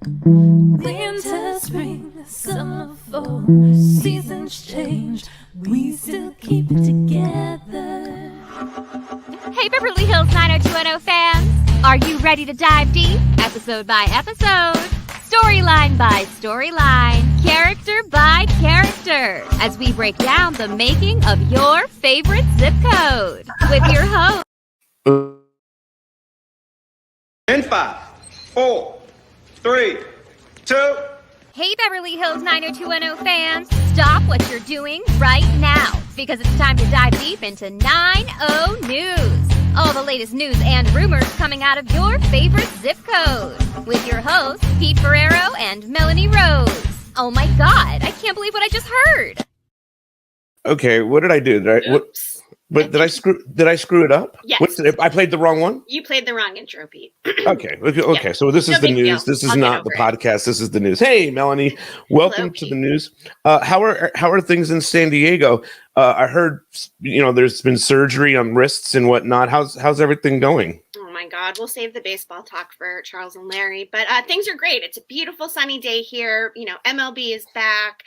Winter, spring, summer, fall, seasons change, we still keep it together. Hey Beverly Hills 90210 fans, are you ready to dive deep, episode by episode, storyline by storyline, character by character, as we break down the making of your favorite zip code, with your host. In 5, 4, 3, 2. Hey Beverly Hills 90210 fans, stop what you're doing right now, because it's time to dive deep into 90 News. All the latest news and rumors coming out of your favorite zip code, with your hosts, Pete Ferrero and Melanie Rose. Oh my God, I can't believe what I just heard. Okay, what did I do? Did I screw it up? Yes. I played the wrong one? You played the wrong intro, Pete. Okay. Yeah. So this is No the big news. deal. This is I'll not the get over podcast. This is the news. Hey, Melanie, welcome to Pete. the news. How are things in San Diego? I heard there's been surgery on wrists and whatnot. How's everything going? Oh my God, we'll save the baseball talk for Charles and Larry. But things are great. It's a beautiful sunny day here. MLB is back.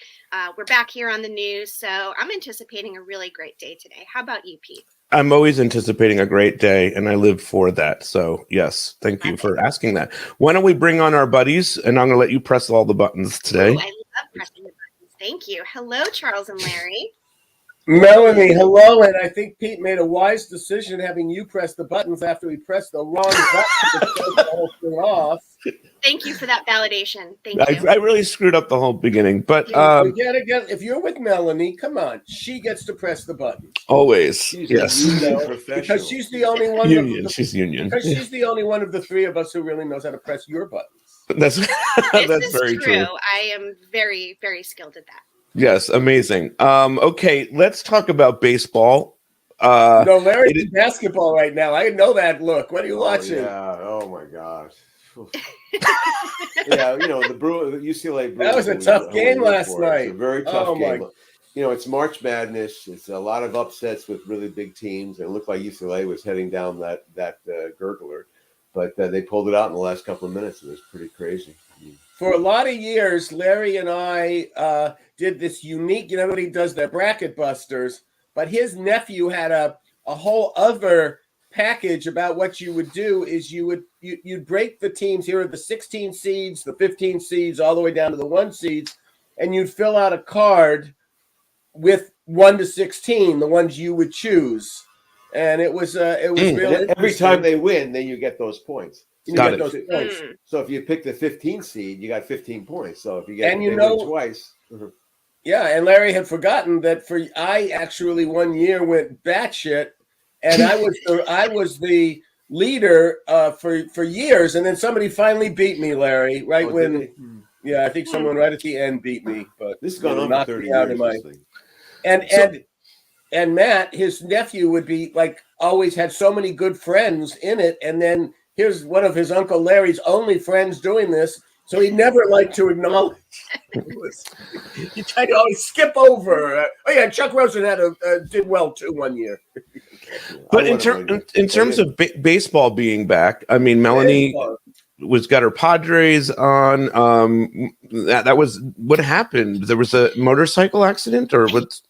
We're back here on the news. So I'm anticipating a really great day today. How about you, Pete? I'm always anticipating a great day, and I live for that. So, yes, thank you for asking that. Why don't we bring on our buddies, and I'm going to let you press all the buttons today. Ooh, I love pressing the buttons. Thank you. Hello, Charles and Larry. Melanie, hello, and I think Pete made a wise decision having you press the buttons after he pressed the wrong button to shut the whole thing off. Thank you for that validation. Thank you. I really screwed up the whole beginning, but If you're with Melanie, come on, she gets to press the buttons. Always, yes, because she's the only one. She's union. Because she's the only one of the three of us who really knows how to press your buttons. That's This is very true. I am very, very skilled at that. Yes, amazing. Okay, let's talk about baseball. No, Larry's in basketball right now. I know that look. What are you watching? Yeah. Oh my gosh. Yeah, the UCLA Bruins. That was a tough game last night. It's a very tough game. It's March Madness. It's a lot of upsets with really big teams. And it looked like UCLA was heading down that gurgler, but they pulled it out in the last couple of minutes. It was pretty crazy. For a lot of years, Larry and I did this unique, when he does the bracket busters, but his nephew had a whole other package about what you would do is you'd break the teams. Here are the 16 seeds, the 15 seeds, all the way down to the 1 seeds, and you'd fill out a card with 1 to 16, the ones you would choose. And it was real. Every time they win, then you get those points. Got those it. points. So if you pick the 15 seed, you got 15 points. So if you get And they win twice. Yeah, and Larry had forgotten that I actually one year went batshit, and I was the leader for years, and then somebody finally beat me, Larry. Right when, I think someone right at the end beat me. But this has gone on for 30 years. And Matt, his nephew, would be like always had so many good friends in it, and then here's one of his Uncle Larry's only friends doing this. So he never liked to acknowledge. He tried to always skip over. Chuck Rosen did well too one year. But in terms of baseball being back, I mean, Melanie got her Padres on. That was what happened. There was a motorcycle accident, or what?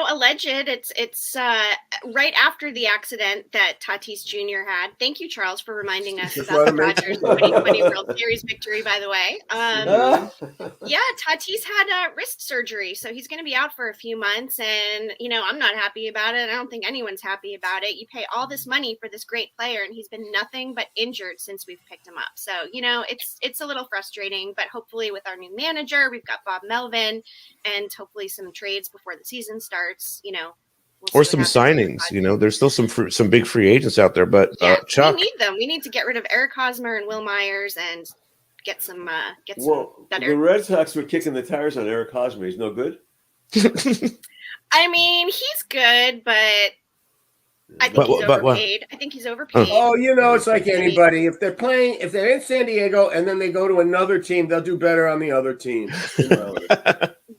Alleged. It's right after the accident that Tatis Jr. had. Thank you, Charles, for reminding us about the Dodgers 2020 World Series victory, by the way. Tatis had wrist surgery, so he's going to be out for a few months, and, I'm not happy about it. I don't think anyone's happy about it. You pay all this money for this great player, and he's been nothing but injured since we've picked him up. So, it's a little frustrating, but hopefully with our new manager, we've got Bob Melvin, and hopefully some trades before the season starts, or some signings. There's still some big free agents out there, but Chuck, we need them. We need to get rid of Eric Hosmer and Will Myers and get some better. The Red Sox were kicking the tires on Eric Hosmer. He's no good. I mean, he's good, but I think he's overpaid. I think he's overpaid. Oh, it's like anybody. If they're in San Diego and then they go to another team, they'll do better on the other team.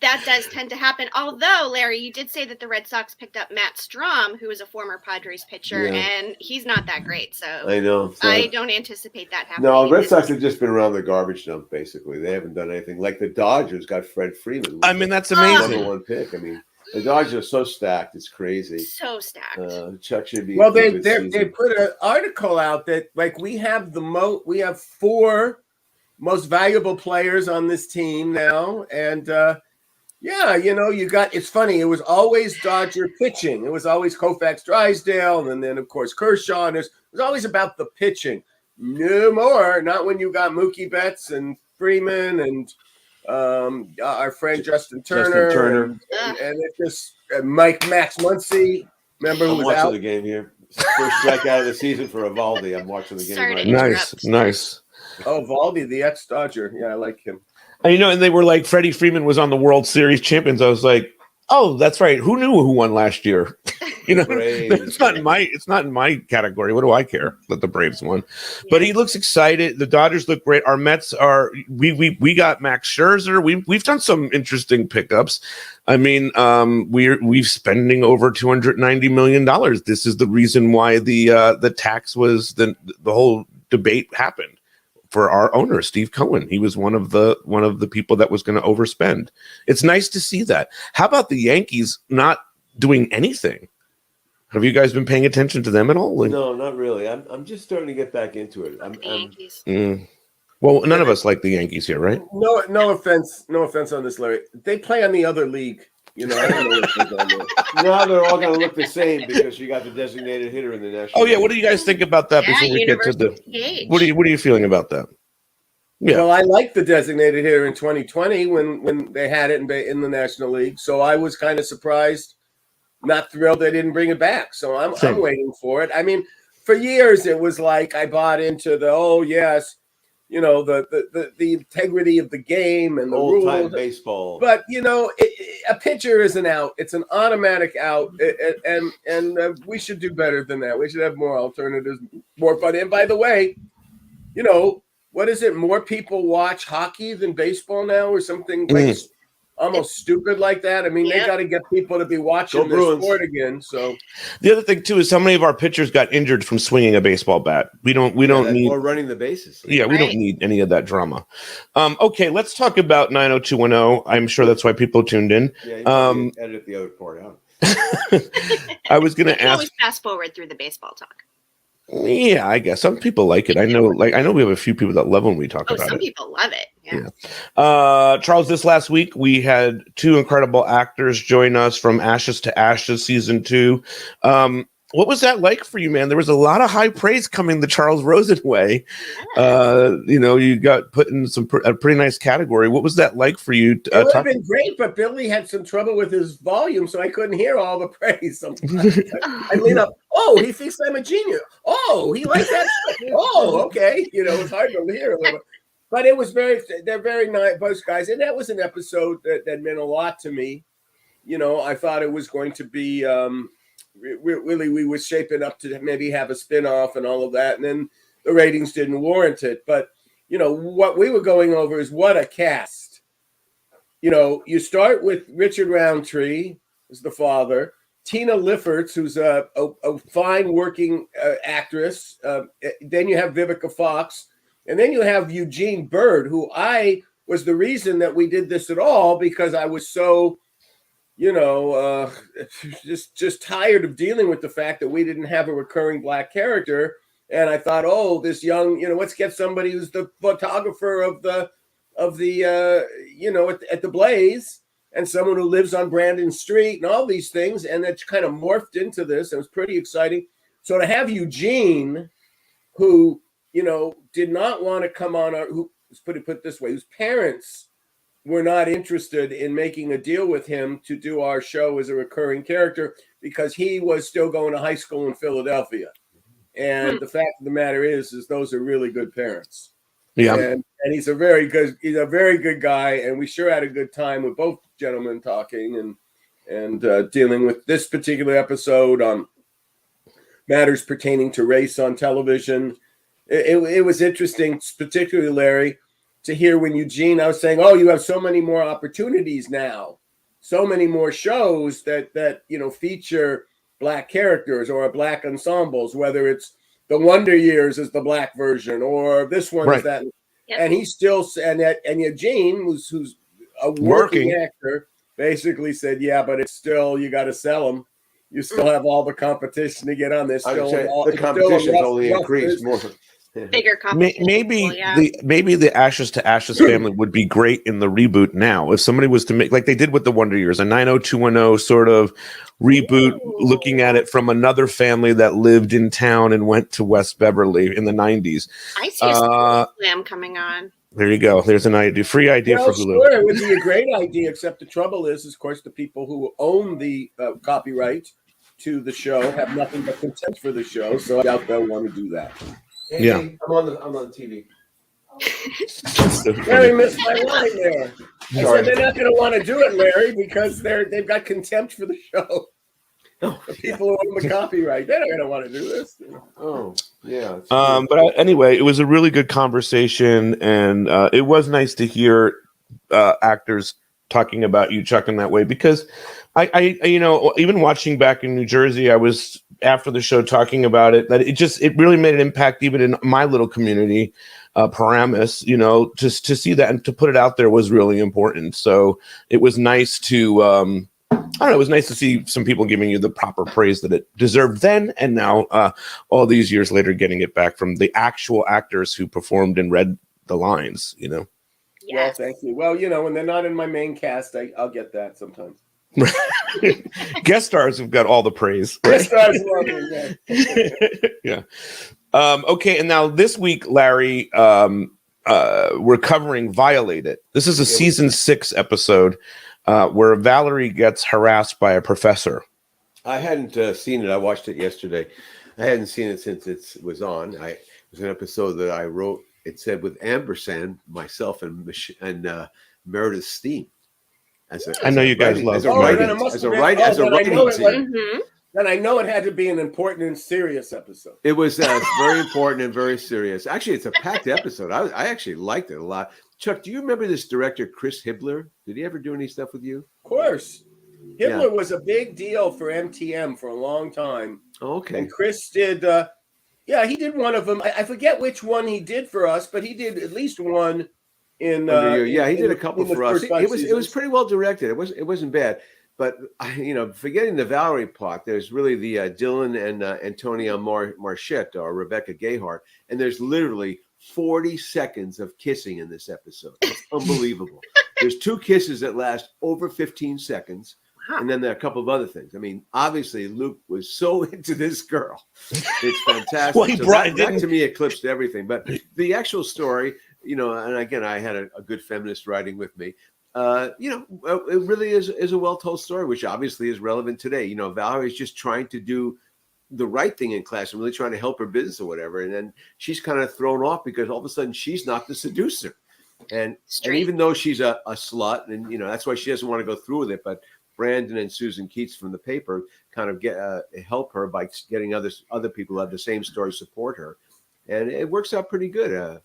That does tend to happen. Although, Larry, you did say that the Red Sox picked up Matt Strom, who is a former Padres pitcher, and he's not that great. So I know. So I don't anticipate that happening. No, Red Sox have just been around the garbage dump, basically. They haven't done anything. Like the Dodgers got Fred Freeman. I mean, that's amazing. Number 1 pick. I mean, the Dodgers are so stacked. It's crazy. So stacked. Chuck should be. Well, they put an article out that like we have 4 most valuable players on this team now, and yeah, you got. It's funny. It was always Dodger pitching. It was always Koufax, Drysdale, and then of course Kershaw. And it was always about the pitching. No more. Not when you got Mookie Betts and Freeman and our friend Justin Turner. And it's just Max Muncy. Remember who was watching out? the game here. First strikeout of the season for Evaldi. I'm watching the game right now. Nice. Oh, Evaldi, the ex-Dodger. Yeah, I like him. And they were like, Freddie Freeman was on the World Series champions. I was like, oh, that's right. Who knew who won last year? It's not in my category. What do I care that the Braves won? Yeah. But he looks excited. The Dodgers look great. Our Mets are. We got Max Scherzer. We've done some interesting pickups. I mean, we've spending over $290 million. This is the reason why the tax was the whole debate happened. For our owner, Steve Cohen, he was one of the people that was going to overspend. It's nice to see that. How about the Yankees not doing anything? Have you guys been paying attention to them at all? No, not really. I'm just starting to get back into it. Yankees. Well, none of us like the Yankees here, right? No offense on this, Larry. They play on the other league. I don't know what they're going Now they're all going to look the same because you got the designated hitter in the National League. Yeah, what do you guys think about that before we get to the? What are you feeling about that? Yeah. Well, I liked the designated hitter in 2020 when they had it in the National League. So I was kind of surprised, not thrilled they didn't bring it back. So I'm waiting for it. I mean, for years it was like I bought into the the integrity of the game and the old time rules. baseball. But a pitcher is an out. It's an automatic out, and we should do better than that. We should have more alternatives, more fun. And by the way, what is it? More people watch hockey than baseball now, or something like almost stupid like that. I mean, they got to get people to be watching the sport again. So the other thing too is how many of our pitchers got injured from swinging a baseball bat. We don't need or running the bases. Yeah, we don't need any of that drama. Okay, let's talk about 90210. I'm sure that's why people tuned in. Yeah, you edit the other part out. I was going to ask. Always fast forward through the baseball talk. Yeah, I guess some people like it. I know we have a few people that love when we talk about it. Some people love it. Yeah. Charles, this last week we had 2 incredible actors join us from Ashes to Ashes season 2. What was that like for you, man? There was a lot of high praise coming the Charles Rosen way. You got put in a pretty nice category. What was that like for you? It would have been great, but Billy had some trouble with his volume, so I couldn't hear all the praise. Sometimes I lean up. Oh, he thinks I'm a genius. Oh, he likes that. Oh, okay. It's hard to hear a little. But it was they're very nice, both guys. And that was an episode that meant a lot to me. I thought it was going to be, really, we were shaping up to maybe have a spinoff and all of that. And then the ratings didn't warrant it. But, what we were going over is what a cast. You start with Richard Roundtree as the father. Tina Lifferts, who's a fine working actress. Then you have Vivica Fox. And then you have Eugene Bird, who I was the reason that we did this at all, because I was so, just tired of dealing with the fact that we didn't have a recurring Black character. And I thought, this young, let's get somebody who's the photographer of the at the Blaze, and someone who lives on Brandon Street and all these things. And that kind of morphed into this. It was pretty exciting. So to have Eugene, who, did not want to come on, who put it this way, whose parents were not interested in making a deal with him to do our show as a recurring character because he was still going to high school in Philadelphia. And the fact of the matter is those are really good parents. Yeah. And he's a very good guy. And we sure had a good time with both gentlemen talking and dealing with this particular episode on matters pertaining to race on television. It was interesting, particularly, Larry, to hear when Eugene, I was saying, oh, you have so many more opportunities now, so many more shows that feature Black characters or Black ensembles, whether it's the Wonder Years is the Black version or this one is that. Yep. And he's still and Eugene, who's a working actor, basically said, yeah, but it's still, you got to sell them. You still have all the competition to get on this. The competition's only increased more. Bigger competition. Maybe the Ashes to Ashes family would be great in the reboot now. If somebody was to make, like they did with the Wonder Years, a 90210 sort of reboot, looking at it from another family that lived in town and went to West Beverly in the 90s. I see a Slam coming on. There you go. There's an idea, free idea for Hulu. Sure, it would be a great idea, except the trouble is, of course, the people who own the copyright to the show have nothing but contempt for the show, so I doubt they'll want to do that. Hey, yeah, I'm on the TV. Larry missed my line there. I said they're not going to want to do it, Larry, because they've got contempt for the show. The people who own the copyright, they're not going to want to do this. Oh, yeah. But anyway, it was a really good conversation, and it was nice to hear actors talking about you, Chuck, in that way, because I even watching back in New Jersey, I was after the show talking about it, that it really made an impact even in my little community, Paramus, just to see that and to put it out there was really important. So it was nice to, it was nice to see some people giving you the proper praise that it deserved then. And now all these years later, getting it back from the actual actors who performed and read the lines, Yes. Well, thank you. Well, when they're not in my main cast, I'll get that sometimes. Guest stars have got all the praise. Right? Guest stars love me, yeah. Okay, and now this week, Larry, we're covering Violated. This is a season 6 episode where Valerie gets harassed by a professor. I hadn't seen it. I watched it yesterday. I hadn't seen it since it was on. It was an episode that I wrote. It said with Ampersand, myself, and Meredith Steen. I know you guys love as a writing team. Then I know it had to be an important and serious episode. It was very important and very serious. Actually, it's a packed episode. I actually liked it a lot. Chuck, do you remember this director, Chris Hibbler? Did he ever do any stuff with you? Of course. Hibbler was a big deal for MTM for a long time. Oh, okay. And Chris did, he did one of them. I forget which one he did for us, but he did at least one he did a couple for us. It was pretty well directed. It wasn't bad. But forgetting the Valerie part, there's really the Dylan and Antonia Marchette or Rebecca Gayheart, and there's literally 40 seconds of kissing in this episode. It's unbelievable. There's 2 kisses that last over 15 seconds, and then there are a couple of other things. I mean, obviously Luke was so into this girl. It's fantastic. Well, that to me eclipsed everything. But the actual story. And again, I had a good feminist writing with me. It really is a well-told story, which obviously is relevant today. Valerie's just trying to do the right thing in class and really trying to help her business or whatever. And then she's kind of thrown off because all of a sudden she's not the seducer. And even though she's a slut, and that's why she doesn't want to go through with it. But Brandon and Susan Keats from the paper kind of help her by getting other people who have the same story support her. And it works out pretty good.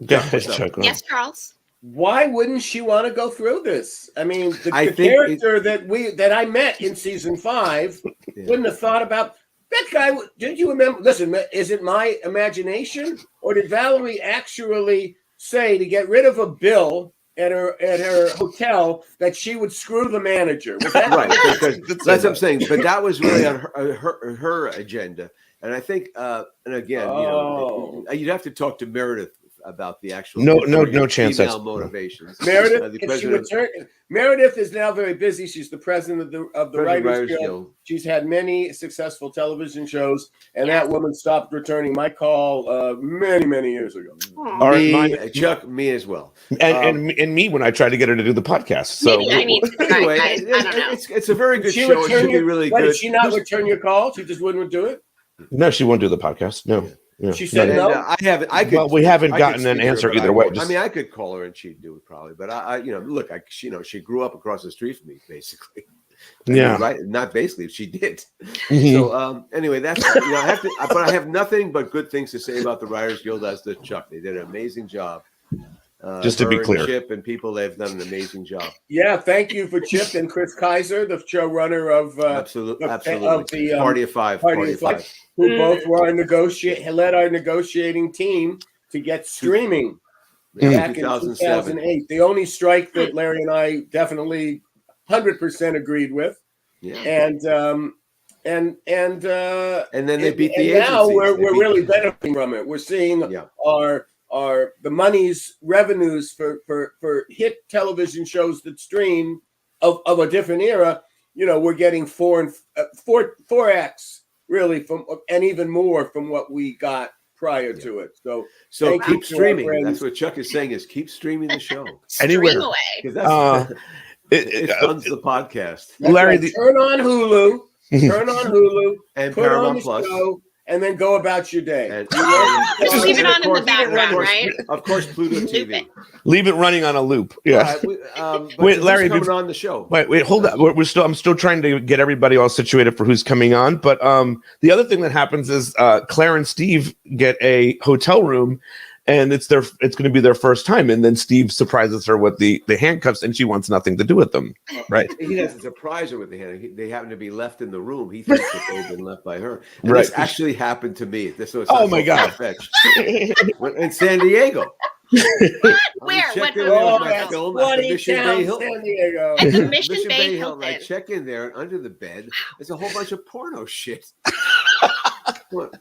Yes, Charles. Why wouldn't she want to go through this? I mean, the character that I met in season 5 wouldn't have thought about that guy. Did you remember? Listen, is it my imagination, or did Valerie actually say to get rid of a bill at her hotel that she would screw the manager? Right, because that's what I'm saying. But that was really on her agenda, and I think, and again, you'd have to talk to Meredith about the actual no chance motivations. Meredith, Meredith is now very busy. She's the president of the Writers Guild. She's had many successful television shows, and that woman stopped returning my call many years ago. Chuck, me as well, and me when I tried to get her to do the podcast. So maybe I need to try, anyway, I don't know. It's a very good show. It should be really good. Did she not return your call? She just wouldn't do it. No, she won't do the podcast. No. Yeah. She said no. We haven't gotten an answer either way. I could call her and she'd do it probably. But she grew up across the street from me, basically. Right? Not basically, she did. Mm-hmm. So anyway, that's I have nothing but good things to say about the Writers Guild as the Chuck. They did an amazing job. Just to be Vern, clear. Chip and people, they've done an amazing job. Yeah, thank you for Chip and Chris Kaiser, the showrunner of Absolutely. of the Party of Five. Party of Five, who both were led our negotiating team to get streaming back in 2008. The only strike that Larry and I definitely 100% agreed with. Yeah. And then they beat the and now agencies. we're really benefiting from it. We're seeing the money's revenues for hit television shows that stream of a different era. You know, we're getting 4x really from, and even more from what we got prior to it. So keep streaming. That's what Chuck is saying, is keep streaming the show. Anywhere. Stream away. Because it funds the podcast. Larry, turn on Hulu And put Paramount on the Plus. show, and then go about your day. And, Just leave it on in the background, right? Of course, Pluto TV. Leave it running on a loop. Yeah. Wait, Larry, coming on the show? Wait, hold on. I'm still trying to get everybody all situated for who's coming on. But the other thing that happens is Claire and Steve get a hotel room, and it's going to be their first time. And then Steve surprises her with the handcuffs, and she wants nothing to do with them. Right? He doesn't surprise her with the hand. They happen to be left in the room. He thinks that they've been left by her. And right. This actually happened to me. Oh my God! In San Diego. Where? What? Film at the Mission Bay Hilton. San Diego. At the Mission Bay Hilton. I check in there, and under the bed, there's a whole bunch of porno shit. What?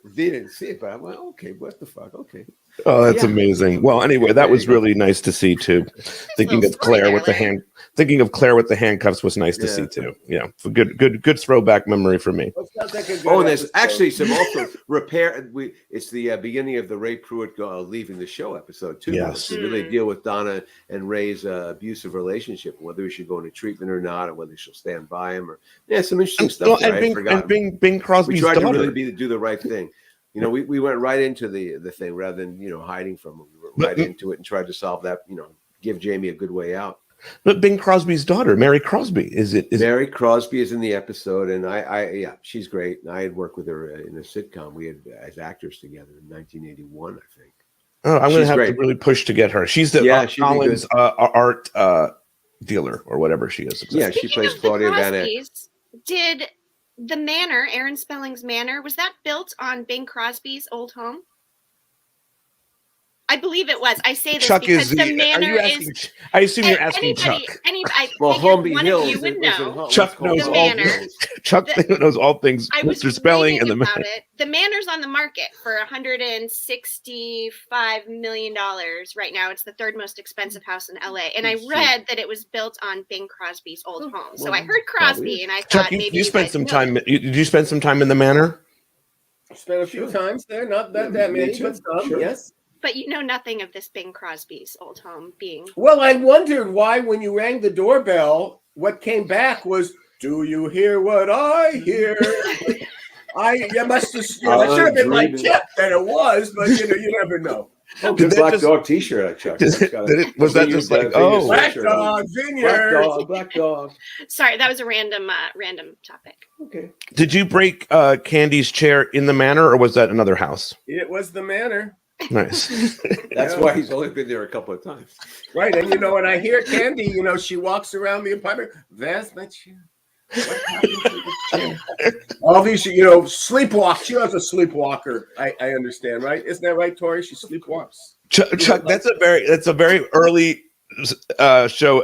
They didn't see it, but I went, okay, what the fuck? Okay. Oh, that's amazing. Well, anyway, that was really nice to see too. Thinking of Claire with the handcuffs was nice to see too. Yeah, for good throwback memory for me. Oh, and there's actually some also repair. It's the beginning of the Ray Pruitt leaving the show episode too. Yes, to really deal with Donna and Ray's abusive relationship, whether he should go into treatment or not, or whether she'll stand by him, or some interesting stuff. And Bing Crosby's daughter. We tried daughter. to really do the right thing. You know, we went right into the thing rather than hiding from him. We went right into it and tried to solve that. Give Jamie a good way out. But Bing Crosby's daughter, Mary Crosby, Mary Crosby is in the episode, and I she's great. I had worked with her in a sitcom. We had as actors together in 1981, I think. Oh, I'm going to have to really push to get her. She's the Collins art dealer or whatever she is. Exactly. Yeah, she plays Claudia Van Eck. Did the manor, Aaron Spelling's manor, was that built on Bing Crosby's old home? I believe it was. I say this Chuck because the manor is. I assume you're asking Chuck. Holmby Hills. You would know. Chuck knows all things. Chuck knows all things. Mr. Spelling and the manor. The manor's on the market for $165 million right now. It's the third most expensive house in LA. And I read that it was built on Bing Crosby's old home. So I heard Crosby, and I thought Chuck, maybe you spent some time. Did you spend some time in the manor? Spent a few times there. Not that many, but some. Sure. Yes. But you know nothing of this Bing Crosby's old home being. Well, I wondered why, when you rang the doorbell, what came back was, "Do you hear what I hear?" You must have. I should have been my tip that it was, but you never know. Oh, good Black Dog T-shirt, I checked. Was that just like Black Dog Vineyard? Black Dog. Sorry, that was a random topic. Okay. Did you break Candy's chair in the manor, or was that another house? It was the manor. Nice. That's why he's only been there a couple of times. Right. And when I hear Candy, she walks around the apartment. That's my chair. What happened to the chair? All these, sleepwalk. She was a sleepwalker. I understand, right? Isn't that right, Tori? She sleepwalks. Chuck, that's a very early show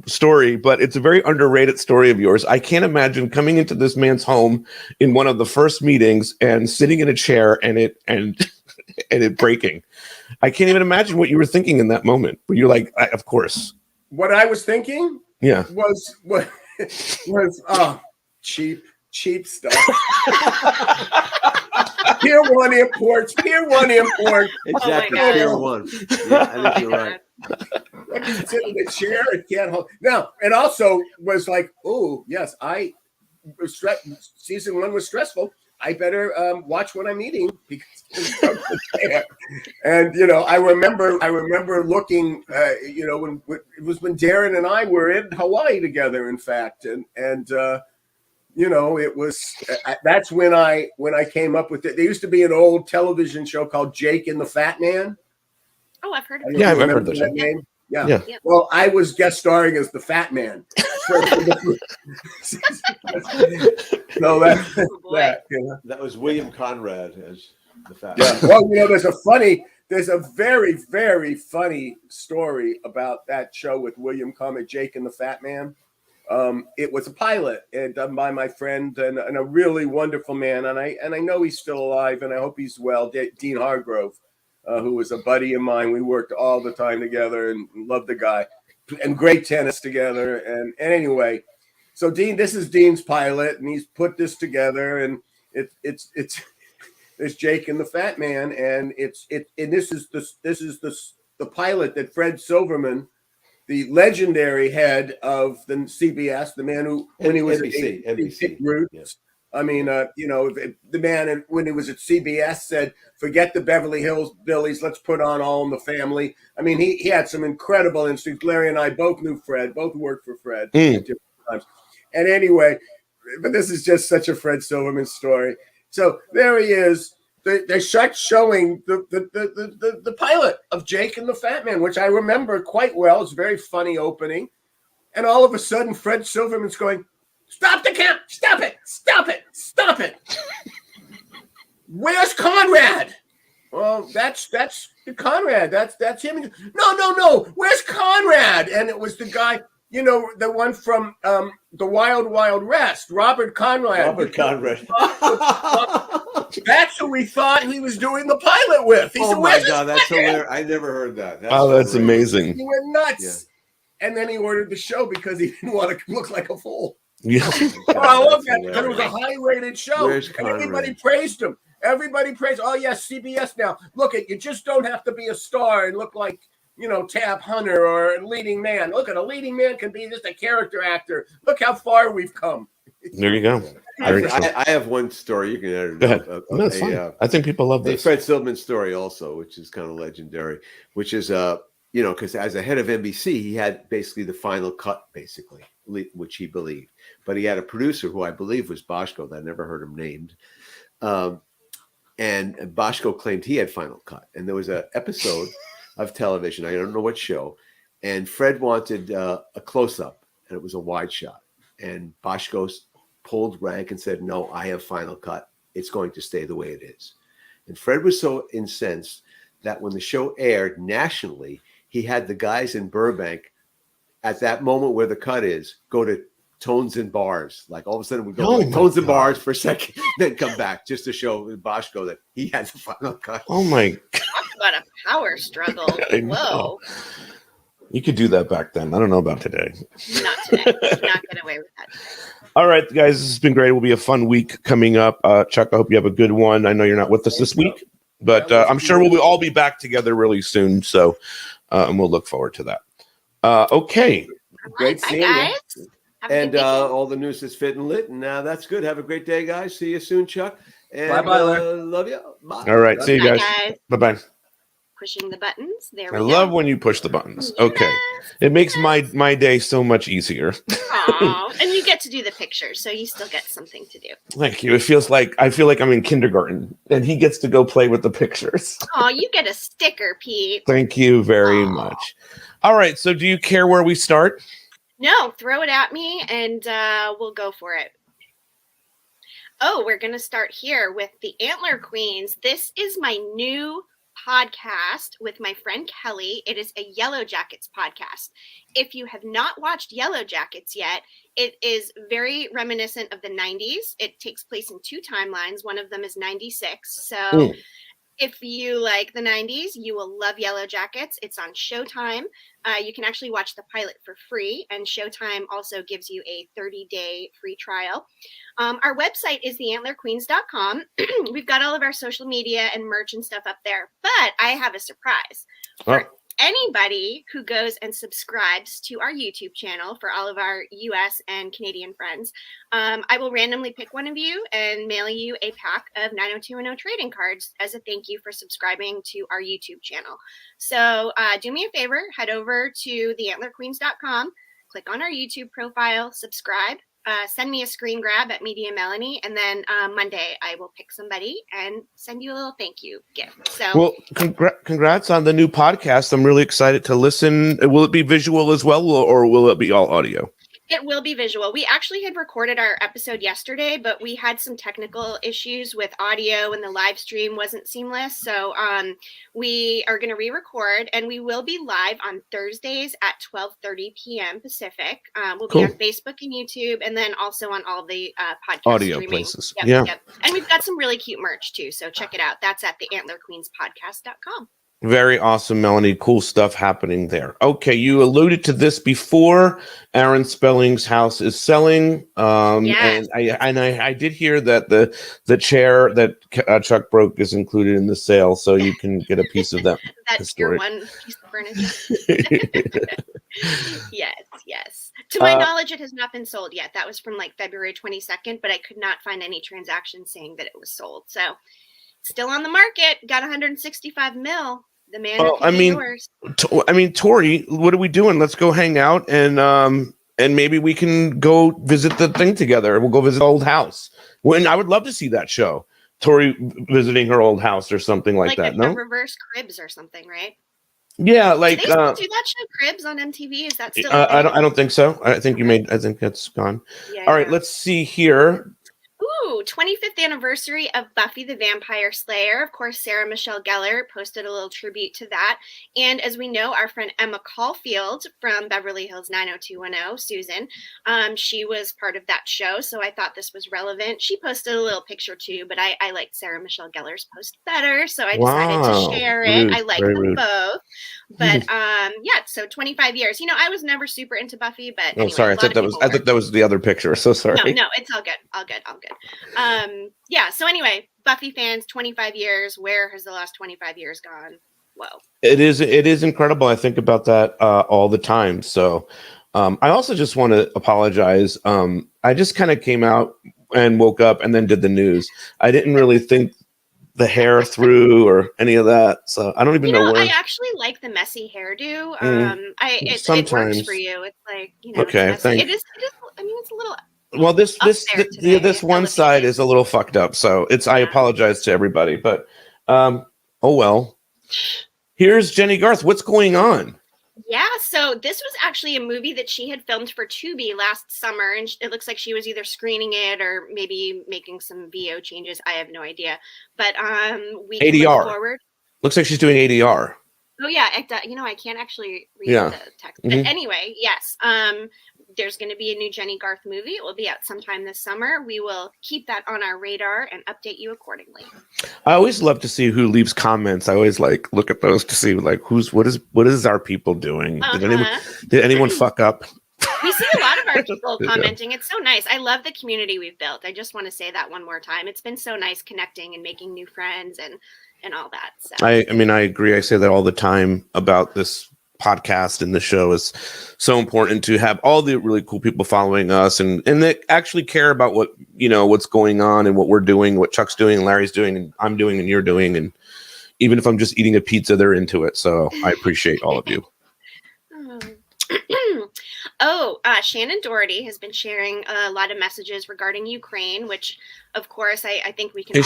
story, but it's a very underrated story of yours. I can't imagine coming into this man's home in one of the first meetings and sitting in a chair and it breaking. I can't even imagine what you were thinking in that moment. But you're like, of course. What I was thinking, was cheap stuff. Pier 1 imports. Exactly, Pier 1. Yeah, I think you're right. I can sit in the chair. It can't hold. Now, it also was like, oh yes, season 1 was stressful. I better watch what I'm eating because it's there. And I remember looking. When it was when Darren and I were in Hawaii together, in fact, and it was that's when I came up with it. There used to be an old television show called Jake and the Fat Man. Oh, I've heard of Yeah, it. I've heard that name. Yeah. Yeah. Well, I was guest starring as the Fat Man. So that's Oh, boy. that. You know? That was William Conrad as the fat. Yeah. Well, there's a very, very funny story about that show with William Conrad, Jake and the Fat Man. It was a pilot done by my friend and a really wonderful man, and I know he's still alive, and I hope he's well. Dean Hargrove, who was a buddy of mine. We worked all the time together and loved the guy, and great tennis together. And anyway, so this is Dean's pilot, and he's put this together, and it's Jake and the Fat Man, and this is the pilot that Fred Silverman, the legendary head of the CBS, the man who, when he was NBC. Roots, Yes. I mean, the man when he was at CBS said, "Forget the Beverly Hills Billies, let's put on All in the Family." I mean, he had some incredible instincts. Larry and I both knew Fred, both worked for Fred at different times. And anyway, but this is just such a Fred Silverman story. So there he is. They start showing the pilot of Jake and the Fat Man, which I remember quite well. It's a very funny opening. And all of a sudden, Fred Silverman's going, "Stop the camp! Stop it! Stop it! Stop it! Where's Conrad?" "Well, that's Conrad. That's him." No. Where's Conrad? And it was the guy, the one from the Wild Wild West, Robert Conrad. Robert Conrad. That's who we thought he was doing the pilot with. He said, my God, that's hilarious. I never heard that. That's amazing. He went nuts. Yeah. And then he ordered the show because he didn't want to look like a fool. Yeah. I love that because it was a high-rated show. And everybody praised him. Everybody praised, "Oh, yes, CBS now. Look, you just don't have to be a star and look like, Tab Hunter or a leading man. Look, a leading man can be just a character actor. Look how far we've come." There you go. I have one story. You can edit it. Go ahead. No, that's fine. I think people love this. Fred Silverman story also, which is kind of legendary, which is, because as a head of NBC, he had basically the final cut, basically, which he believed. But he had a producer who I believe was Boschko. I never heard him named. And Boschko claimed he had final cut. And there was an episode of television, I don't know what show, and Fred wanted a close-up, and it was a wide shot. And Boschko pulled rank and said, "No, I have final cut. It's going to stay the way it is." And Fred was so incensed that when the show aired nationally, he had the guys in Burbank at that moment where the cut is go to Tones and Bars. Like all of a sudden we go to Tones and Bars for a second, then come back just to show Boschko that he had the final cut. Oh my God. Talk about a power struggle. Whoa. You could do that back then. I don't know about today. Not today. Could not get away with that. All right, guys, this has been great. It will be a fun week coming up. Chuck, I hope you have a good one. I know you're not with us this week, but I'm sure we'll all be back together really soon. So, and we'll look forward to that. Okay. Great seeing you. And all the news is fit and lit. And that's good. Have a great day, guys. See you soon, Chuck. And bye-bye. Love you. Bye. All right. See you guys. Bye-bye. Pushing the buttons. There we I go. love when you push the buttons. Okay. It makes my day so much easier. Aww. And you get to do the pictures, so you still get something to do. Thank you. I feel like I'm in kindergarten and he gets to go play with the pictures. Oh, you get a sticker, Pete. Thank you very much. All right. So do you care where we start? No, throw it at me and we'll go for it. Oh, we're going to start here with the Antler Queens. This is my new podcast with my friend Kelly. It is a Yellow Jackets podcast. If you have not watched Yellow Jackets yet, it is very reminiscent of the 90s. It takes place in two timelines. One of them is 96. So if you like the 90s, you will love Yellow Jackets. It's on Showtime. You can actually watch the pilot for free, and Showtime also gives you a 30-day free trial. Our website is theantlerqueens.com. We've got all of our social media and merch and stuff up there, but I have a surprise. For anybody who goes and subscribes to our YouTube channel, for all of our US and Canadian friends, I will randomly pick one of you and mail you a pack of 90210 trading cards as a thank you for subscribing to our YouTube channel. So do me a favor, head over to theantlerqueens.com, click on our YouTube profile, subscribe. send me a screen grab at Media Melanie, and then Monday I will pick somebody and send you a little thank you gift. So, well, congrats on the new podcast. I'm really excited to listen. Will it be visual as well, or will it be all audio? it will be visual. We actually had recorded our episode yesterday, but we had some technical issues with audio and the live stream wasn't seamless. So we are going to re-record, and we will be live on Thursdays at 12:30 p.m. Pacific. We'll be on Facebook and YouTube, and then also on all the podcast audio streaming places. Yep. And we've got some really cute merch too. So check it out. That's at theantlerqueenspodcast.com. Very awesome, Melanie. Cool stuff happening there. Okay, you alluded to this before. Aaron Spelling's house is selling, Yes. and I did hear that the chair that Chuck broke is included in the sale, so you can get a piece of that. That's your one piece of furniture. Yes. To my knowledge, it has not been sold yet. That was from like February 22nd, but I could not find any transaction saying that it was sold. So still on the market. Got 165 mil. The man. Yours. Tori, what are we doing? Let's go hang out and maybe we can go visit the thing together. We'll go visit the old house. When I would love to see that show. Tori visiting her old house or something like that. No, reverse Cribs or something, right? Yeah, like do they still do that show Cribs on MTV? Is that still? I don't think so. I think that's gone. Yeah, all right, let's see here. Ooh, 25th anniversary of Buffy the Vampire Slayer. Of course, Sarah Michelle Gellar posted a little tribute to that. And as we know, our friend Emma Caulfield from Beverly Hills 90210, Susan, she was part of that show. So I thought this was relevant. She posted a little picture too, but I liked Sarah Michelle Gellar's post better. So I decided to share it. Rude. I like them both. But so 25 years. I was never super into Buffy, but anyway, sorry, I thought that was the other picture. So sorry. No, it's all good. All good. So anyway, Buffy fans, 25 years. Where has the last 25 years gone? Whoa. It is incredible. I think about that all the time. So I also just want to apologize. I just kind of came out and woke up and then did the news. I didn't really think the hair through or any of that. So I don't even know where. I actually like the messy hairdo. It works for you. It's like, okay, thanks. It is, I mean, it's a little. Well, this one side is a little fucked up, so I apologize to everybody, but oh well. Here's Jenny Garth. What's going on? Yeah, so this was actually a movie that she had filmed for Tubi last summer, and it looks like she was either screening it or maybe making some VO changes. I have no idea, but we ADR. Look forward. Looks like she's doing ADR. Oh yeah, I can't actually read the text, but anyway, yes. There's going to be a new Jenny Garth movie. It will be out sometime this summer. We will keep that on our radar and update you accordingly. I always love to see who leaves comments. I always look at those to see what is our people doing? Did anyone fuck up? We see a lot of our people commenting. It's so nice. I love the community we've built. I just want to say that one more time. It's been so nice connecting and making new friends and all that. So. I agree. I say that all the time about this podcast, and the show is so important to have all the really cool people following us and that actually care about what what's going on and what we're doing, what Chuck's doing, and Larry's doing, and I'm doing, and you're doing, and even if I'm just eating a pizza, they're into it. So I appreciate all of you. Shannon Doherty has been sharing a lot of messages regarding Ukraine, which of course I think we can. Is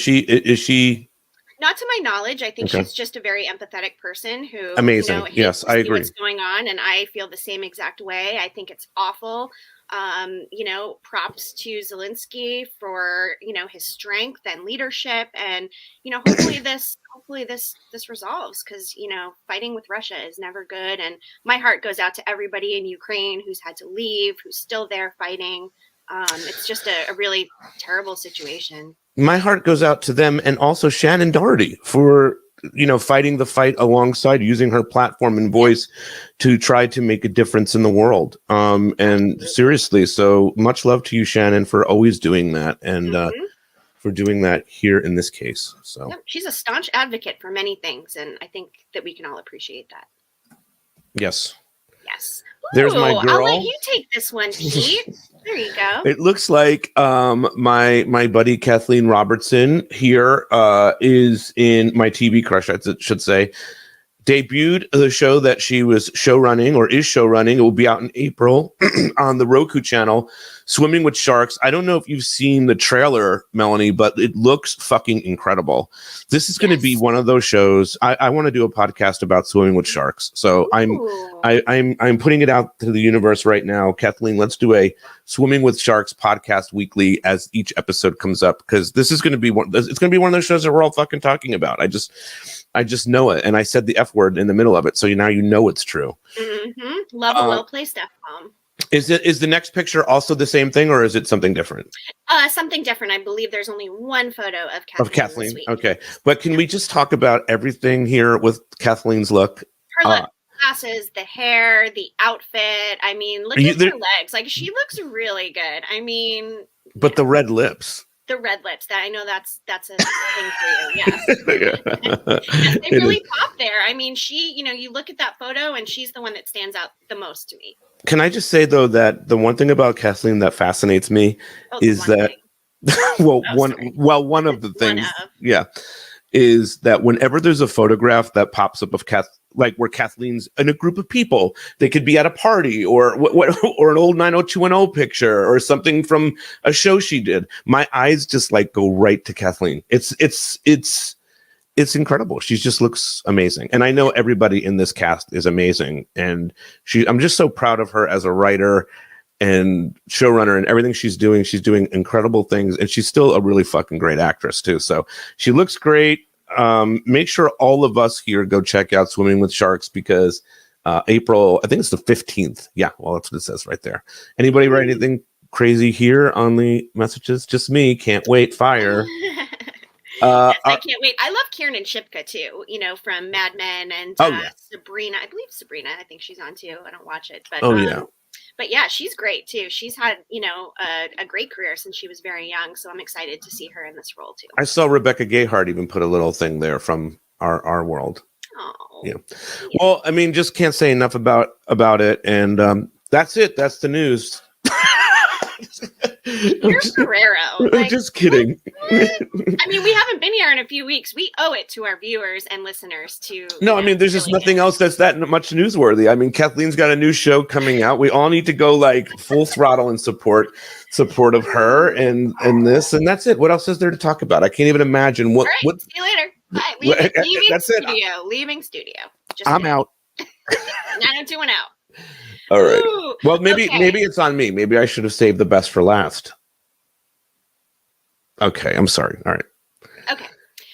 she? Not to my knowledge. I think she's just a very empathetic person who amazing. Yes, I agree. What's going on, and I feel the same exact way. I think it's awful. Props to Zelensky for his strength and leadership, and hopefully this resolves, because fighting with Russia is never good. And my heart goes out to everybody in Ukraine who's had to leave, who's still there fighting. It's just a really terrible situation. My heart goes out to them, and also Shannon Doherty for fighting the fight alongside, using her platform and voice to try to make a difference in the world. And seriously, so much love to you, Shannon, for always doing that, and for doing that here in this case. So she's a staunch advocate for many things, and I think that we can all appreciate that. Yes. There's my girl. I'll let you take this one, Pete. There you go. It looks like my buddy Kathleen Robertson here is in my TV crush, I should say. debuted the show that she was show running or is show running. It will be out in April on the Roku channel, Swimming with Sharks. I don't know if you've seen the trailer, Melanie, but it looks fucking incredible. This is going to be one of those shows. I want to do a podcast about Swimming with Sharks. So I'm putting it out to the universe right now. Kathleen, let's do a Swimming with Sharks podcast weekly as each episode comes up, because this is going to be one. It's going to be one of those shows that we're all fucking talking about. I just know it, and I said the F word in the middle of it, so now you know it's true. Mm-hmm. Love a well-placed F-bomb. Is the next picture also the same thing, or is it something different? Something different. I believe there's only one photo of Kathleen. This week. Okay, but can we just talk about everything here with Kathleen's look? Her look, glasses, the hair, the outfit. I mean, look at her legs. Like, she looks really good. I mean, but the red lips. The red lips. That I know that's a thing for you. Yes. Yes, they really pop there. I mean, you look at that photo and she's the one that stands out the most to me. Can I just say though that the one thing about Kathleen that fascinates me is that one of the things, is that whenever there's a photograph that pops up of like where Kathleen's in a group of people, they could be at a party or an old 90210 picture or something from a show she did. My eyes just like go right to Kathleen. It's incredible. She just looks amazing. And I know everybody in this cast is amazing. And I'm just so proud of her as a writer and showrunner, and everything she's doing. She's doing incredible things, and she's still a really fucking great actress too. So she looks great. Make sure all of us here go check out Swimming with Sharks, because April, I think it's the 15th. Yeah, well, that's what it says right there. Anybody write anything crazy here on the messages? Just me. Can't wait. Fire. Yes, I can't wait. I love Kiernan Shipka too, from Mad Men and Sabrina. I believe Sabrina. I think she's on too. I don't watch it, but but yeah, she's great too. She's had a great career since she was very young. So I'm excited to see her in this role too. I saw Rebecca Gayheart even put a little thing there from our world. Oh, yeah. Well, I mean, just can't say enough about it, and that's it. That's the news. Here's Ferrero. I'm just kidding. I mean, we haven't been here in a few weeks. We owe it to our viewers and listeners to. No, I mean, there's just nothing else that's that much newsworthy. I mean, Kathleen's got a new show coming out. We all need to go like full throttle and support of her and this, and that's it. What else is there to talk about? I can't even imagine what. All right, see you later. Bye. Leaving studio. Leaving studio. I'm out. 90210. All right. Ooh, well, maybe it's on me. Maybe I should have saved the best for last. Okay, I'm sorry. All right. Okay.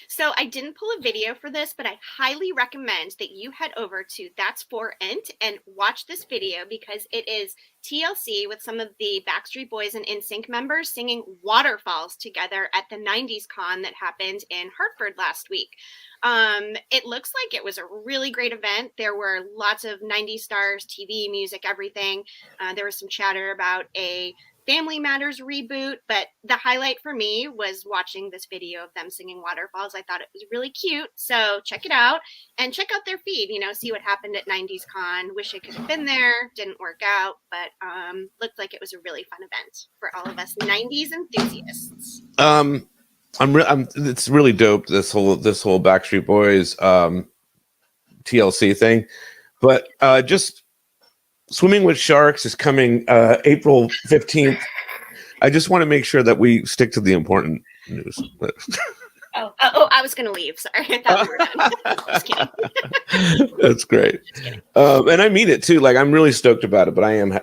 So I didn't pull a video for this, but I highly recommend that you head over to That's For Ent and watch this video, because it is TLC with some of the Backstreet Boys and NSYNC members singing Waterfalls together at the 90s Con that happened in Hartford last week. It looks like it was a really great event. There were lots of 90s stars, TV, music, everything. There was some chatter about a Family Matters reboot, but the highlight for me was watching this video of them singing Waterfalls. I thought it was really cute. So check it out and check out their feed, see what happened at 90s Con. Wish I could have been there. Didn't work out, but looked like it was a really fun event for all of us 90s enthusiasts. It's really dope, this whole Backstreet Boys TLC thing, but just Swimming with Sharks is coming April 15th. I just want to make sure that we stick to the important news. Oh, I was going to leave. Sorry. I thought we were done. Just kidding. That's great. And I mean it too. Like, I'm really stoked about it, but I am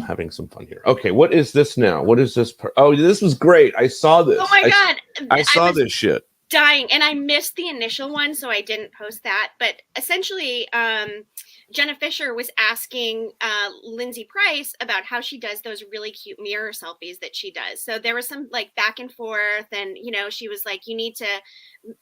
having some fun here. Okay. What is this now? What is this? This was great. I saw this. Oh my God. I saw this shit. Dying. And I missed the initial one, so I didn't post that. But essentially, Jenna Fisher was asking Lindsay Price about how she does those really cute mirror selfies that she does. So there was some like back and forth, and she was like, you need to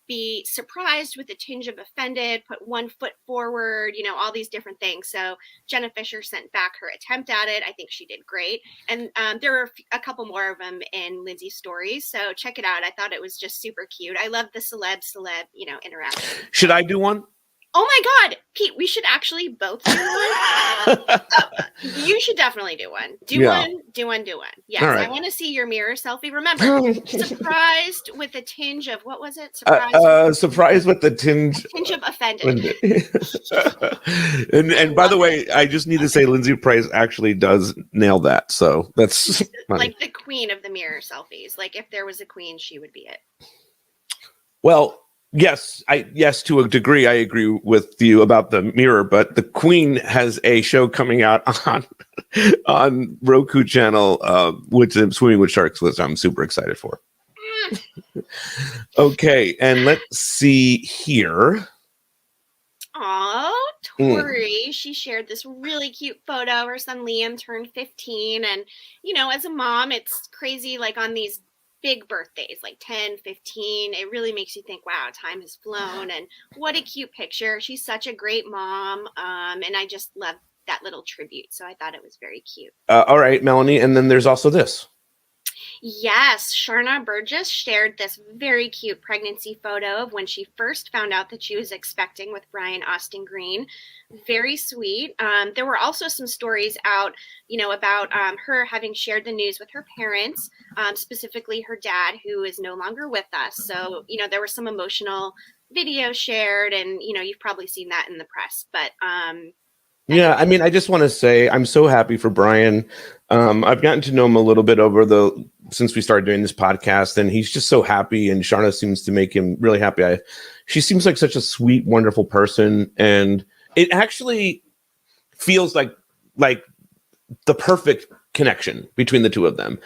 be surprised with a tinge of offended, put one foot forward, all these different things. So Jenna Fisher sent back her attempt at it. I think she did great. And there were a couple more of them in Lindsay's stories. So check it out. I thought it was just super cute. I love the celeb, interaction. Should I do one? Oh my God, Pete, we should actually both do one. You should definitely do one. Do one. Yes, right. I want to see your mirror selfie. Remember, surprised with a tinge of, what was it? Surprised with the tinge. Tinge of offended. and by the way, I just need to say Lindsay Price actually does nail that. So that's like the queen of the mirror selfies. Like if there was a queen, she would be it. Well, yes, to a degree, I agree with you about the mirror, but the Queen has a show coming out on Roku channel, which is Swimming with Sharks, which I'm super excited for. Okay, and let's see here. Oh, Tori, she shared this really cute photo. Her son Liam turned 15, and as a mom, it's crazy. Like on these big birthdays, like 10, 15, it really makes you think, wow, time has flown. And what a cute picture. She's such a great mom. And I just love that little tribute. So I thought it was very cute. All right, Melanie. And then there's also this. Yes, Sharna Burgess shared this very cute pregnancy photo of when she first found out that she was expecting with Brian Austin Green. Very sweet. There were also some stories out, about her having shared the news with her parents, specifically her dad, who is no longer with us. So, there were some emotional videos shared, and, you've probably seen that in the press. But yeah, I mean, I just want to say I'm so happy for Brian. I've gotten to know him a little bit since we started doing this podcast, and he's just so happy, and Sharna seems to make him really happy. She seems like such a sweet, wonderful person, and it actually feels like the perfect connection between the two of them.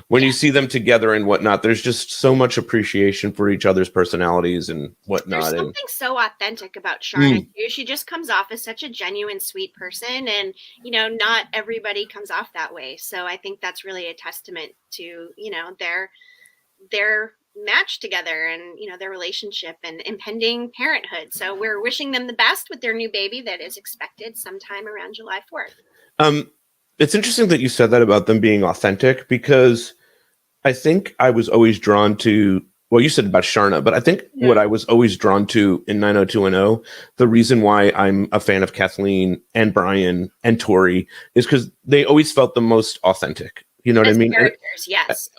When you see them together and whatnot, there's just so much appreciation for each other's personalities and whatnot. There's something so authentic about Sharna too. She just comes off as such a genuine, sweet person, and not everybody comes off that way. So I think that's really a testament to their match together and their relationship and impending parenthood. So we're wishing them the best with their new baby that is expected sometime around July 4th. It's interesting that you said that about them being authentic, because I think I was always drawn to, well, you said about Sharna, but I think what I was always drawn to in 90210, the reason why I'm a fan of Kathleen and Brian and Tori is because they always felt the most authentic. You know what I mean? Characters, yes.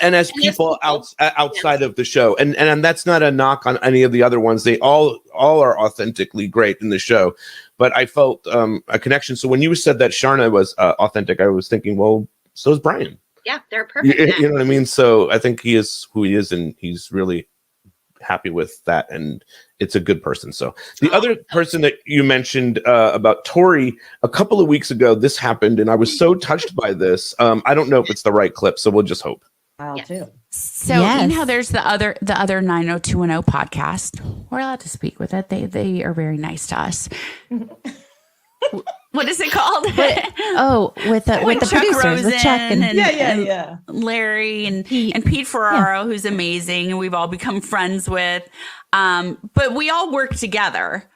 And as people outside of the show, and that's not a knock on any of the other ones. They all are authentically great in the show, but I felt a connection. So when you said that Sharna was authentic, I was thinking, well, so is Brian. Yeah, they're perfect. You know what I mean? So I think he is who he is, and he's really happy with that, and it's a good person. So the other person that you mentioned about Tori, a couple of weeks ago, this happened, and I was so touched by this. I don't know if it's the right clip, so we'll just hope. I'll too. So there's the other 90210 podcast. We're allowed to speak with it. They are very nice to us. What is it called? with the producers, Rosen with Chuck and Larry and Pete Ferraro, who's amazing, and we've all become friends with. But we all work together.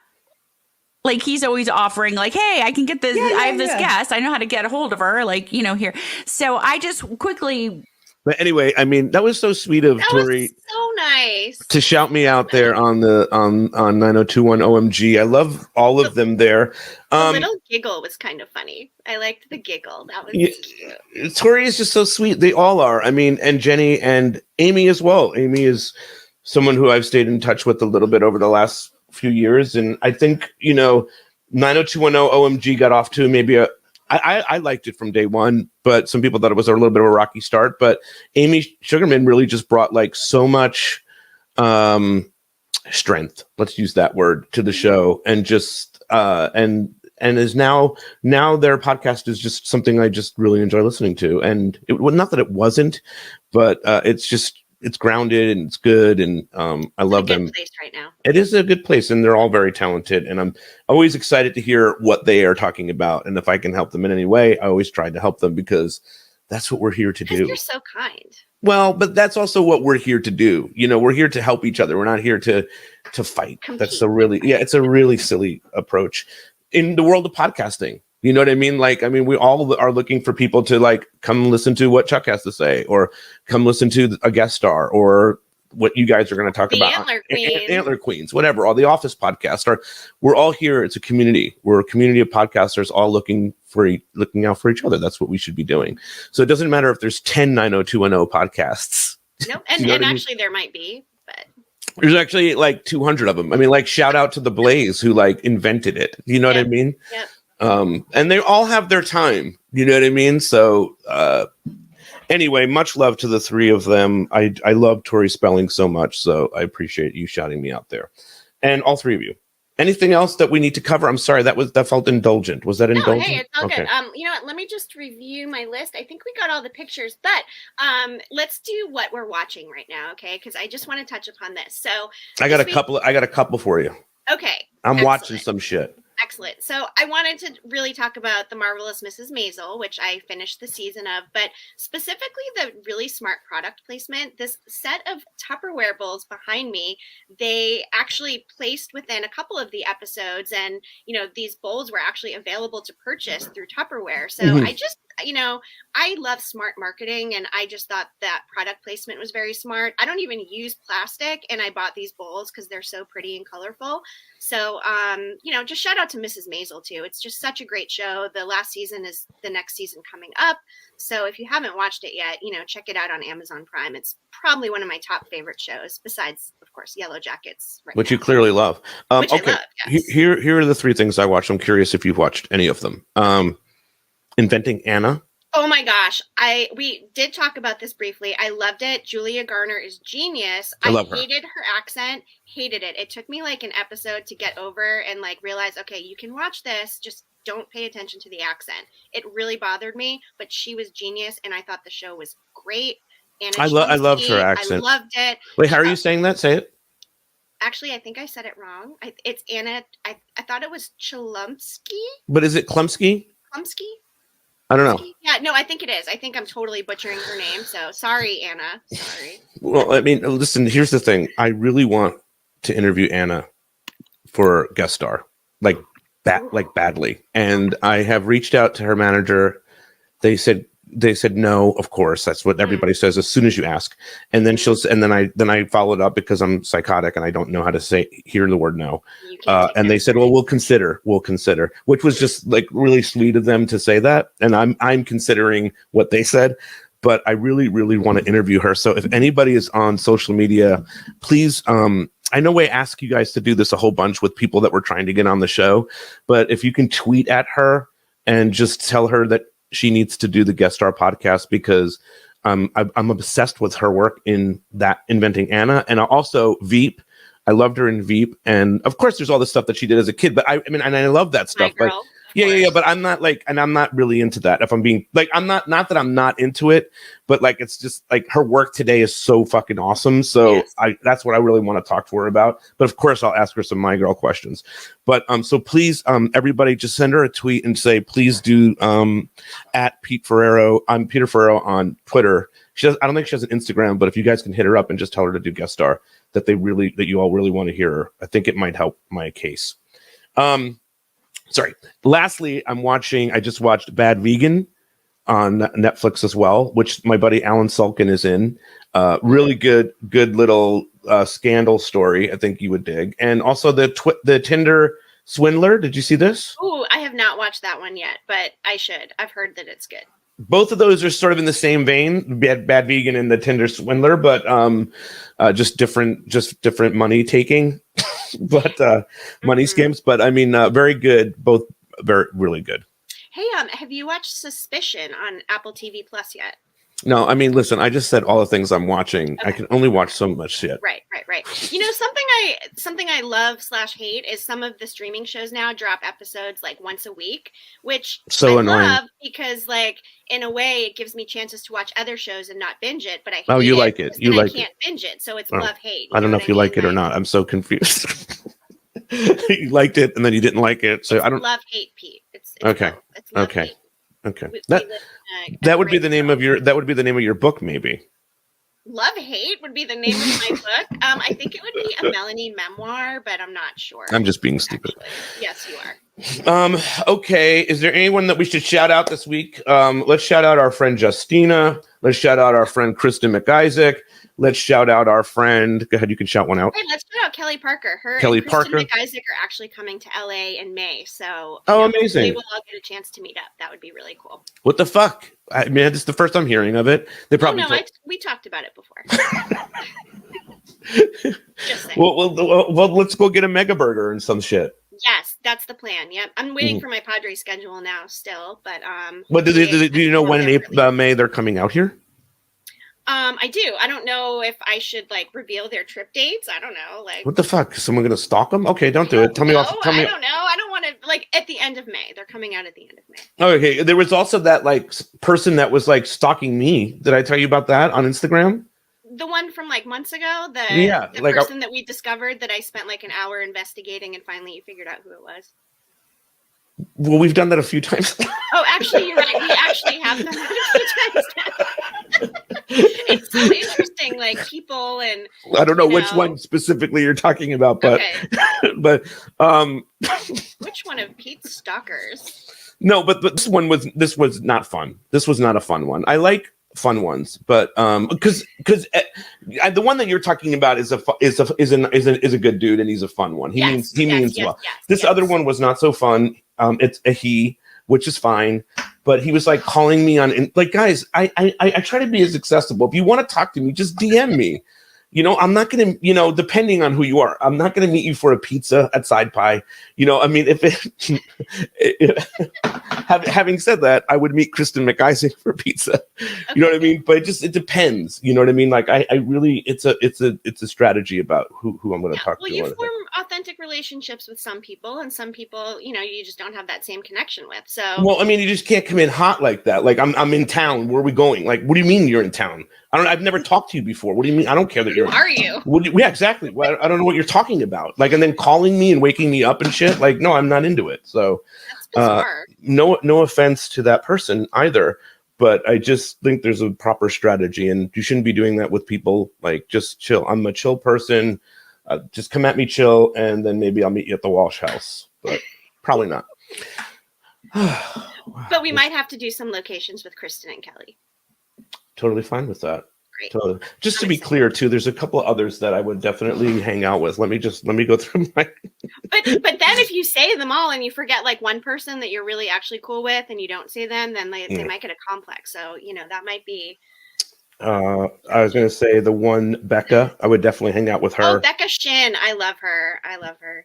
Like he's always offering, like, hey, I can get this. I have this guest. I know how to get a hold of her. Like, here. So I just quickly. But anyway, I mean, that was so sweet of Tori. So nice to shout me out there on 90210 OMG. I love all of them there. The little giggle was kind of funny. I liked the giggle. That was cute. Tori is just so sweet. They all are. I mean, and Jenny and Amy as well. Amy is someone who I've stayed in touch with a little bit over the last few years, and I think 90210 OMG got off to maybe I liked it from day one, but some people thought it was a little bit of a rocky start. But Amy Sugarman really just brought like so much strength, let's use that word, to the show, and just and is now their podcast is just something I just really enjoy listening to. And not that it wasn't, but it's grounded and it's good, and I love them. Place right now. It is a good place, and they're all very talented, and I'm always excited to hear what they are talking about, and if I can help them in any way, I always try to help them, because that's what we're here to do. You're so kind. Well, but that's also what we're here to do. We're here to help each other. We're not here to fight. Compete. It's a really silly approach in the world of podcasting. You know what I mean? We all are looking for people to come listen to what Chuck has to say, or come listen to a guest star, or what you guys are going to talk The about. Antler Queens, whatever, all the Office podcasts we're all here. It's a community. We're a community of podcasters all looking out for each other. That's what we should be doing. So it doesn't matter if there's 10 90210 podcasts. Nope. And, you know and actually there might be, but there's actually like 200 of them. I mean, like shout out to the Blaze who like invented it. You know what I mean? Yeah. And they all have their time. You know what I mean? So, anyway, much love to the three of them. I love Tori Spelling so much, so I appreciate you shouting me out there. And all three of you. Anything else that we need to cover? I'm sorry, that felt indulgent. Was that indulgent? Hey, it's all okay. good. You know what? Let me just review my list. I think we got all the pictures, but let's do what we're watching right now, okay? Because I just want to touch upon this. So I got a couple for you. Okay. I'm watching some shit. Excellent. So I wanted to really talk about The Marvelous Mrs. Maisel, which I finished the season of, but specifically the really smart product placement. This set of Tupperware bowls behind me, they actually placed within a couple of the episodes, and these bowls were actually available to purchase through Tupperware. So I just, I love smart marketing, and I just thought that product placement was very smart. I don't even use plastic, and I bought these bowls because they're so pretty and colorful. So, just shout out to Mrs. Maisel too. It's just such a great show. The last season is the next season coming up. So if you haven't watched it yet, check it out on Amazon Prime. It's probably one of my top favorite shows, besides, of course, Yellow Jackets. Which you clearly love. Which okay. I love, yes. Here are the three things I watched. I'm curious if you've watched any of them. Inventing Anna. Oh my gosh. We did talk about this briefly. I loved it. Julia Garner is genius. I hated her accent. Hated it. It took me like an episode to get over and like realize, okay, you can watch this. Just don't pay attention to the accent. It really bothered me, but she was genius, and I thought the show was great. And I loved her accent. I loved it. Wait, how are you saying that? Say it. Actually, I think I said it wrong. It's Anna. I thought it was Chlumsky. But is it Klumsky? Klumsky? I don't know. Yeah, no, I think it is. I think I'm totally butchering her name. So sorry, Anna. Sorry. Well, I mean, listen, here's the thing. I really want to interview Anna for guest star, like badly. And I have reached out to her manager. They said no, of course. That's what everybody says as soon as you ask. And then then I followed up because I'm psychotic and I don't know how to hear the word no. And they said, well, we'll consider, which was just like really sweet of them to say that. And I'm considering what they said, but I really, really want to interview her. So if anybody is on social media, please, I know I ask you guys to do this a whole bunch with people that we're trying to get on the show, but if you can tweet at her and just tell her that she needs to do the guest star podcast, because I'm obsessed with her work in that Inventing Anna, and also Veep. I loved her in Veep, and of course, there's all the stuff that she did as a kid. But I mean, and I love that stuff. But yeah. But I'm not and I'm not really into that. If I'm being I'm not that I'm not into it, but like it's just like her work today is so fucking awesome. So that's what I really want to talk to her about. But of course, I'll ask her some My Girl questions. But so please, everybody, just send her a tweet and say, please do at Pete Ferrero. I'm Peter Ferrero on Twitter. I don't think she has an Instagram, but if you guys can hit her up and just tell her to do guest star, that you all really want to hear her, I think it might help my case. Sorry. Lastly, I just watched Bad Vegan on Netflix as well, which my buddy Alan Sulkin is in. Really good little scandal story. I think you would dig. And also the Tinder Swindler. Did you see this? Oh, I have not watched that one yet, but I should. I've heard that it's good. Both of those are sort of in the same vein, Bad Vegan and the Tinder Swindler, but just different money taking, but money schemes. But I mean, very good, both really good. Hey, have you watched Suspicion on Apple TV Plus yet? No, I mean, listen, I just said all the things I'm watching. Okay. I can only watch so much shit. Right. Something I love / hate is some of the streaming shows now drop episodes like once a week, which I love because like in a way it gives me chances to watch other shows and not binge it. But I hate you like it. You like I can't binge it, so it's love hate. I don't know if you like it or not. I'm so confused. You liked it and then you didn't like it, so I don't love hate, Pete. It's okay. It's love, okay. Hate. Okay. That would be the name of your book, maybe. Love Hate would be the name of my book. I think it would be a Melanie memoir, but I'm not sure. I'm just being stupid. Actually. Yes, you are. Okay. Is there anyone that we should shout out this week? Let's shout out our friend Justina. Let's shout out our friend Kristen McIsaac. let's shout out our friend. Go ahead, you can shout one out. Hey, let's shout out Kelly Parker. Her Kelly and Kristen Parker. McIsaac are actually coming to LA in May. So amazing. We will all get a chance to meet up. That would be really cool. What the fuck? I mean, this is the first I'm hearing of it. They probably we talked about it before. Just saying. Well, let's go get a mega burger and some shit. Yes, that's the plan. Yep, I'm waiting for my Padres schedule now, still. But do you know when in May they're coming out here? I do. I don't know if I should reveal their trip dates. I don't know. What the fuck? Is someone gonna stalk them? Okay, don't do it. Tell me off. I don't know. I don't want to. At the end of May, they're coming out at the end of May. Okay, there was also that person that was stalking me. Did I tell you about that on Instagram? The one from months ago, the person that we discovered that I spent an hour investigating, and finally you figured out who it was. Well, we've done that a few times. Oh, actually, you're right. We actually have done that a few times. It's so interesting, people and I don't know which one specifically you're talking about, but okay. but which one of Pete's stalkers? No, but this was not fun. This was not a fun one. I like fun ones, but because the one that you're talking about is a good dude and he's a fun one. He means well. This other one was not so fun. It's a he, which is fine, but he was calling me on guys. I try to be as accessible. If you want to talk to me, just DM me. I'm not going to, depending on who you are, I'm not going to meet you for a pizza at Side Pie. I mean, having said that, I would meet Kristen McIsaac for pizza. Okay. You know what I mean? But it depends. You know what I mean? I really, it's a strategy about who I'm going to talk to. Well, you form authentic relationships with some people, and some people, you just don't have that same connection with. So, well, I mean, you just can't come in hot like that. I'm in town. Where are we going? What do you mean you're in town? I've never talked to you before. What do you mean? I don't care that you're. Who are you? Yeah, exactly. Well, I don't know what you're talking about. And then calling me and waking me up and shit. No, I'm not into it. So, no offense to that person either, but I just think there's a proper strategy, and you shouldn't be doing that with people. Just chill. I'm a chill person. Just come at me chill, and then maybe I'll meet you at the Walsh House, but probably not. But we might have to do some locations with Kristen and Kelly. Totally fine with that. Great. Totally. Just to be clear, too, there's a couple of others that I would definitely hang out with. Let me go through my. But then if you say them all and you forget one person that you're really actually cool with, and you don't say them, then they might get a complex. So that might be. I was going to say the one Becca. I would definitely hang out with her. Oh, Becca Shin. I love her.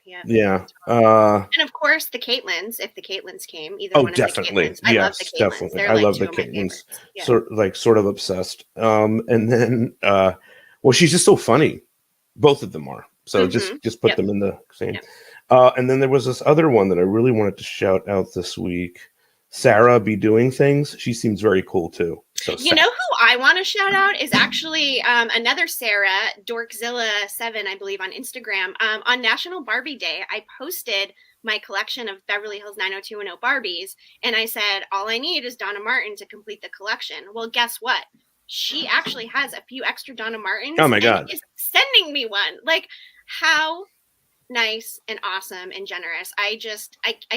Yeah. Yeah. And of course the Caitlyns, if the Caitlyns came. Either one definitely. Of the Caitlyns. Yes, definitely. I love the Caitlyns. Yeah. Sort of obsessed. And then she's just so funny. Both of them are. So just put them in the same. Yep. And then there was this other one that I really wanted to shout out this week. Sarah Be Doing Things. She seems very cool too. So you know who I want to shout out is actually another Sarah, Dorkzilla7, I believe, on Instagram. On National Barbie Day, I posted my collection of Beverly Hills 90210 Barbies, and I said, all I need is Donna Martin to complete the collection. Well, guess what? She actually has a few extra Donna Martins. Oh my God. Is sending me one. How nice and awesome and generous. I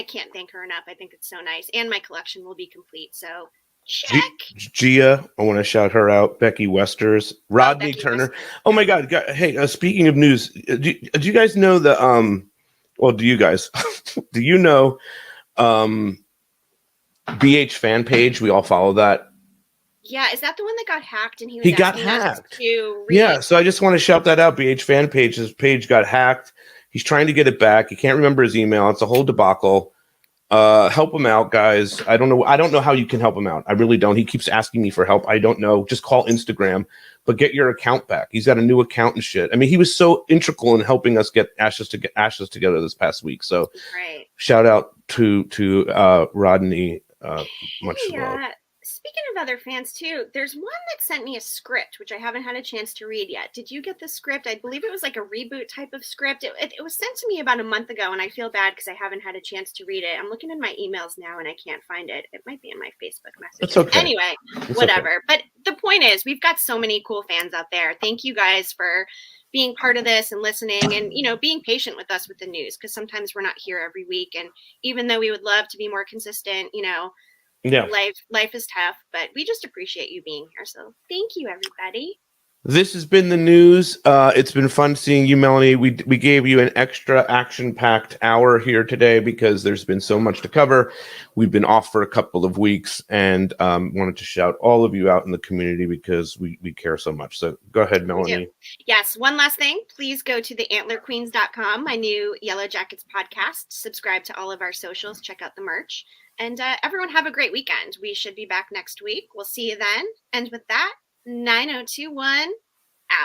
can't thank her enough. I think it's so nice. And my collection will be complete. So check. Gia, I want to shout her out. Becky Westers, Rodney Turner. Oh my God. Hey, speaking of news, do you guys know the do you guys do you know BH fan page? We all follow that. Yeah, is that the one that got hacked and he got hacked? Yeah, so I just want to shout that out. BH fan page, his page got hacked. He's trying to get it back. He can't remember his email. It's a whole debacle. Help him out, guys. I don't know how you can help him out. I really don't. He keeps asking me for help. I don't know. Just call Instagram, but get your account back. He's got a new account and shit. I mean, he was so integral in helping us get Ashes together this past week. So shout out to Rodney. Much love. Speaking of other fans too, there's one that sent me a script, which I haven't had a chance to read yet. Did you get the script? I believe it was a reboot type of script. It was sent to me about a month ago, and I feel bad because I haven't had a chance to read it. I'm looking in my emails now, and I can't find it. It might be in my Facebook message. It's okay. Anyway, whatever. Okay. But the point is, we've got so many cool fans out there. Thank you guys for being part of this and listening and, being patient with us with the news, because sometimes we're not here every week. And even though we would love to be more consistent, life is tough, but we just appreciate you being here. So thank you, everybody. This has been the news. It's been fun seeing you, Melanie. We gave you an extra action-packed hour here today because there's been so much to cover. We've been off for a couple of weeks and wanted to shout all of you out in the community because we care so much. So go ahead, Melanie. Yes, one last thing. Please go to theantlerqueens.com, my new Yellow Jackets podcast. Subscribe to all of our socials. Check out the merch. And everyone have a great weekend. We should be back next week. We'll see you then. And with that, 9021